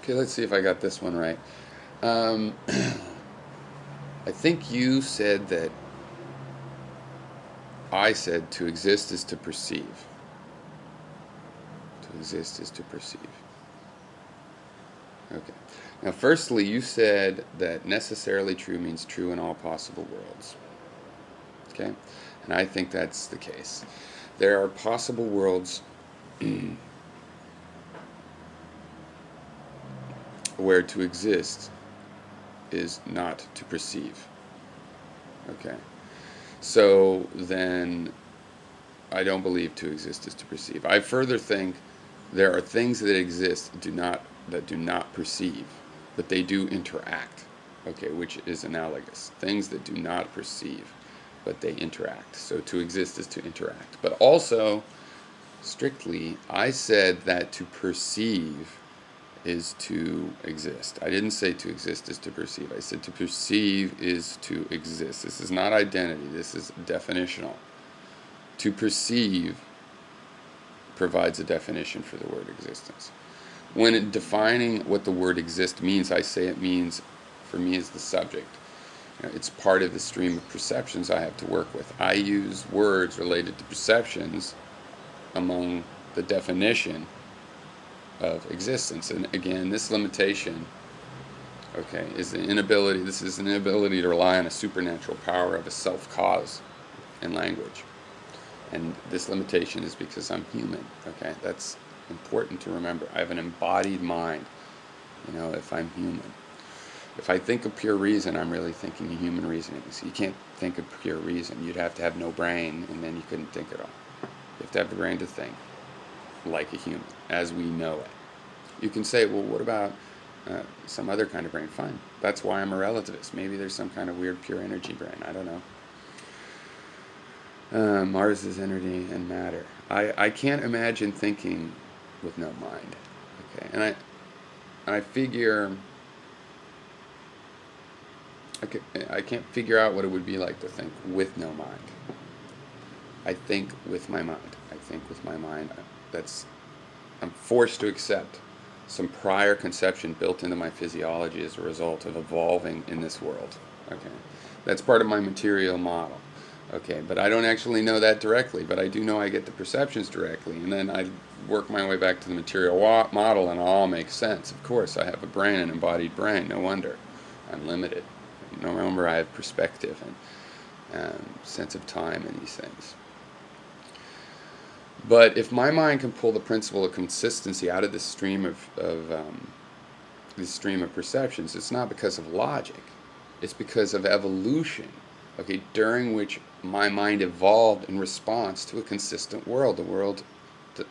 Okay, let's see if I got this one right. Um, I think you said that I said to exist is to perceive. To exist is to perceive. Okay. Now, firstly, you said that necessarily true means true in all possible worlds. Okay? And I think that's the case. There are possible worlds where to exist is not to perceive. Okay? So then I don't believe to exist is to perceive. I further think there are things that exist that do not perceive, but they do interact. Okay, which is analogous. Things that do not perceive, but they interact. So to exist is to interact. But also, strictly, I said that to perceive is to exist. I didn't say to exist is to perceive. I said to perceive is to exist. This is not identity. This is definitional. To perceive provides a definition for the word existence. When defining what the word exist means, I say it means, for me as the subject, it's part of the stream of perceptions I have to work with. I use words related to perceptions among the definition of existence. And again, this limitation, okay, is an inability to rely on a supernatural power of a self-cause in language. And this limitation is because I'm human, okay? That's important to remember. I have an embodied mind, if I'm human. If I think of pure reason, I'm really thinking of human reasoning. So you can't think of pure reason. You'd have to have no brain, and then you couldn't think at all. You have to have the brain to think, like a human, as we know it. You can say, well, what about some other kind of brain? Fine. That's why I'm a relativist. Maybe there's some kind of weird pure energy brain. I don't know. Mars is energy and matter. I can't imagine thinking with no mind. Okay, and I figure I can't figure out what it would be like to think with no mind. I think with my mind. I think with my mind. I'm forced to accept some prior conception built into my physiology as a result of evolving in this world. Okay, that's part of my material model. Okay, but I don't actually know that directly, but I do know I get the perceptions directly, and then I work my way back to the material model, and it all makes sense. Of course, I have a brain, an embodied brain, no wonder. I'm limited. No wonder I have perspective and sense of time and these things. But if my mind can pull the principle of consistency out of this stream of perceptions, it's not because of logic. It's because of evolution. Okay, during which my mind evolved in response to a consistent world. The world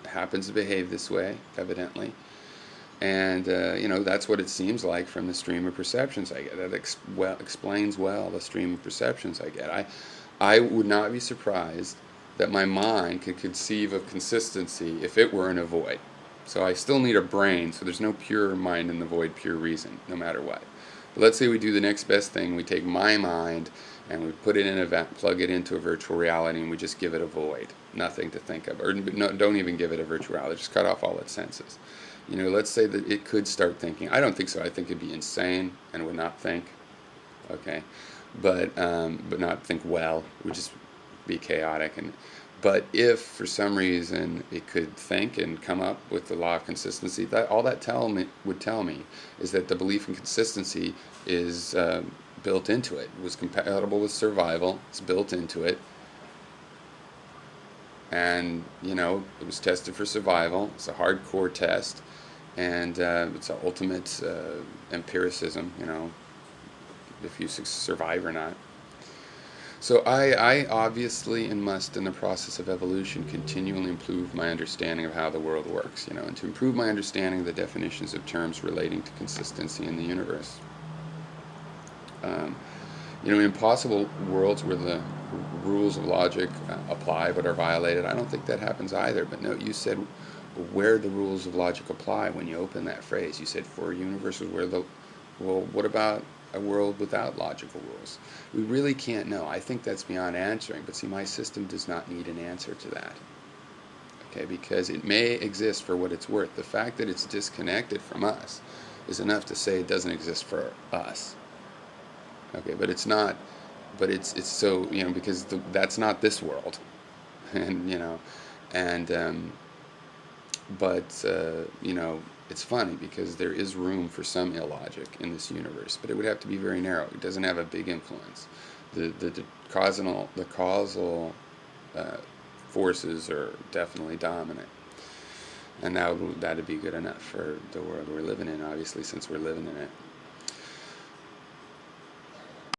happens to behave this way, evidently. And, that's what it seems like from the stream of perceptions I get. That explains well the stream of perceptions I get. I would not be surprised that my mind could conceive of consistency if it were in a void. So I still need a brain, so there's no pure mind in the void, pure reason, no matter what. But let's say we do the next best thing. We take my mind and we put it in plug it into a virtual reality, and we just give it a void, nothing to think of, or don't even give it a virtual reality, just cut off all its senses. Let's say that it could start thinking. I don't think so. I think it'd be insane and would not think. Okay, but not think well. It would just be chaotic. But if for some reason it could think and come up with the law of consistency, all that would tell me is that the belief in consistency is built into it. It was compatible with survival. It's built into it. And, it was tested for survival. It's a hardcore test. And it's an ultimate empiricism, if you survive or not. So I obviously and must, in the process of evolution, continually improve my understanding of how the world works, and to improve my understanding of the definitions of terms relating to consistency in the universe. In possible worlds where the rules of logic apply but are violated, I don't think that happens either. But no, you said where the rules of logic apply when you open that phrase. You said for universes well, what about a world without logical rules? We really can't know. I think that's beyond answering. But see, my system does not need an answer to that. Okay, because it may exist for what it's worth. The fact that it's disconnected from us is enough to say it doesn't exist for us. Okay, but it's not. But it's so, because that's not this world, and and but it's funny because there is room for some illogic in this universe, but it would have to be very narrow. It doesn't have a big influence. The causal forces are definitely dominant, and that'd be good enough for the world we're living in. Obviously, since we're living in it.